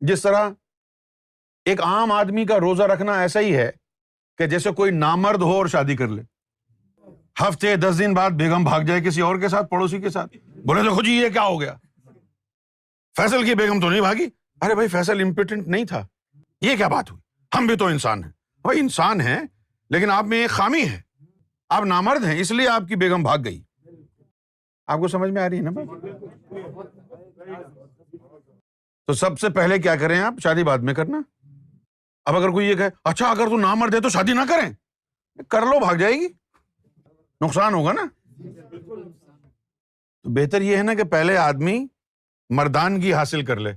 جس طرح ایک عام آدمی کا روزہ رکھنا ایسا ہی ہے کہ جیسے کوئی نامرد ہو اور شادی کر لے، ہفتے 10 دن بعد بیگم بھاگ جائے کسی اور کے ساتھ، پڑوسی کے ساتھ، بولے دیکھو جی یہ کیا ہو گیا، فیصل کی بیگم تو نہیں بھاگی۔ ارے بھائی فیصل امپوٹنٹ نہیں تھا، یہ کیا بات ہوئی، ہم بھی تو انسان ہیں۔ بھائی انسان ہیں لیکن آپ میں ایک خامی ہے، آپ نامرد ہیں اس لیے آپ کی بیگم بھاگ گئی۔ آپ کو سمجھ میں آ رہی ہے نا بات؟ تو سب سے پہلے کیا کریں آپ، شادی بعد میں کرنا۔ اب اگر کوئی یہ کہے اچھا اگر تو نامرد ہے تو شادی نہ کریں، کر لو، بھاگ جائے گی، نقصان ہوگا نا۔ تو بہتر یہ ہے نا کہ پہلے آدمی مردانگی حاصل کر لے۔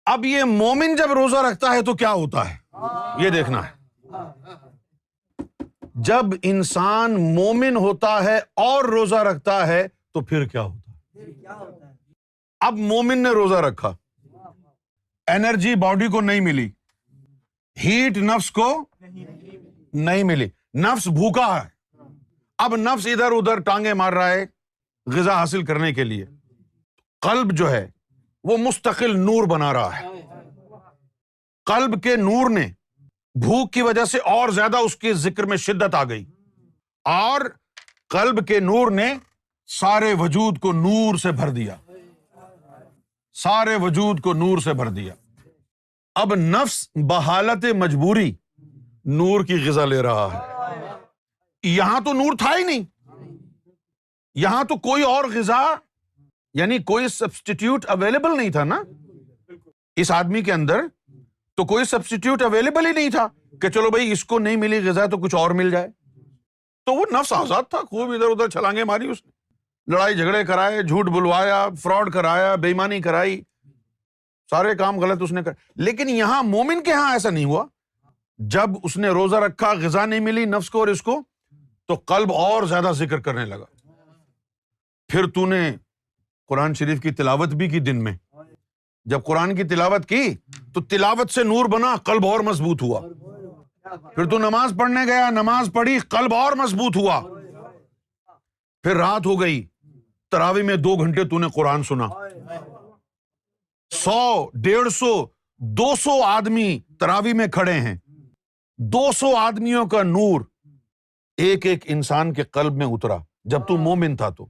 اب یہ مومن جب روزہ رکھتا ہے تو کیا ہوتا ہے یہ دیکھنا ہے۔ جب انسان مومن ہوتا ہے اور روزہ رکھتا ہے تو پھر کیا ہوتا ہے۔ اب مومن نے روزہ رکھا، انرجی باڈی کو نہیں ملی، ہیٹ نفس کو نہیں ملی، نفس بھوکا ہے، اب نفس ادھر ادھر ٹانگیں مار رہا ہے غذا حاصل کرنے کے لیے۔ قلب جو ہے وہ مستقل نور بنا رہا ہے، قلب کے نور نے بھوک کی وجہ سے اور زیادہ اس کے ذکر میں شدت آ گئی، اور قلب کے نور نے سارے وجود کو نور سے بھر دیا، سارے وجود کو نور سے بھر دیا۔ اب نفس بحالت مجبوری نور کی غذا لے رہا ہے۔ یہاں تو نور تھا ہی نہیں، یہاں تو کوئی اور غذا یعنی کوئی سبسٹیٹیوٹ اویلیبل نہیں تھا نا، اس آدمی کے اندر تو کوئی سبسٹیٹیوٹ اویلیبل ہی نہیں تھا کہ چلو بھائی اس کو نہیں ملی غذا تو کچھ اور مل جائے۔ تو وہ نفس آزاد تھا، خوب ادھر ادھر چھلانگیں ماری، اس نے لڑائی جھگڑے کرائے، جھوٹ بلوایا، فراڈ کرایا، بے ایمانی کرائی، سارے کام غلط اس نے کر۔ لیکن یہاں مومن کے ہاں ایسا نہیں ہوا۔ جب اس نے روزہ رکھا، غذا نہیں ملی نفس کو اور اس کو، تو قلب اور زیادہ ذکر کرنے لگا۔ پھر تو نے قرآن شریف کی تلاوت بھی کی دن میں، جب قرآن کی تلاوت کی تو تلاوت سے نور بنا، قلب اور مضبوط ہوا۔ پھر تو نماز پڑھنے گیا، نماز پڑھی، قلب اور مضبوط ہوا۔ پھر رات ہو گئی، تراویح میں 2 گھنٹے تو نے قرآن سنا۔ 100، 150، 200 آدمی تراویح میں کھڑے ہیں، 200 آدمیوں کا نور ایک ایک انسان کے قلب میں اترا۔ جب تو مومن تھا تو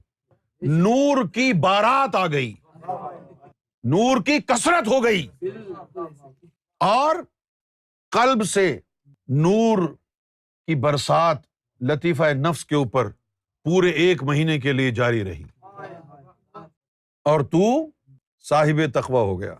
نور کی بارات آ گئی، نور کی کثرت ہو گئی، اور قلب سے نور کی برسات لطیفہ نفس کے اوپر پورے 1 مہینے کے لیے جاری رہی، اور تو صاحب تقویٰ ہو گیا۔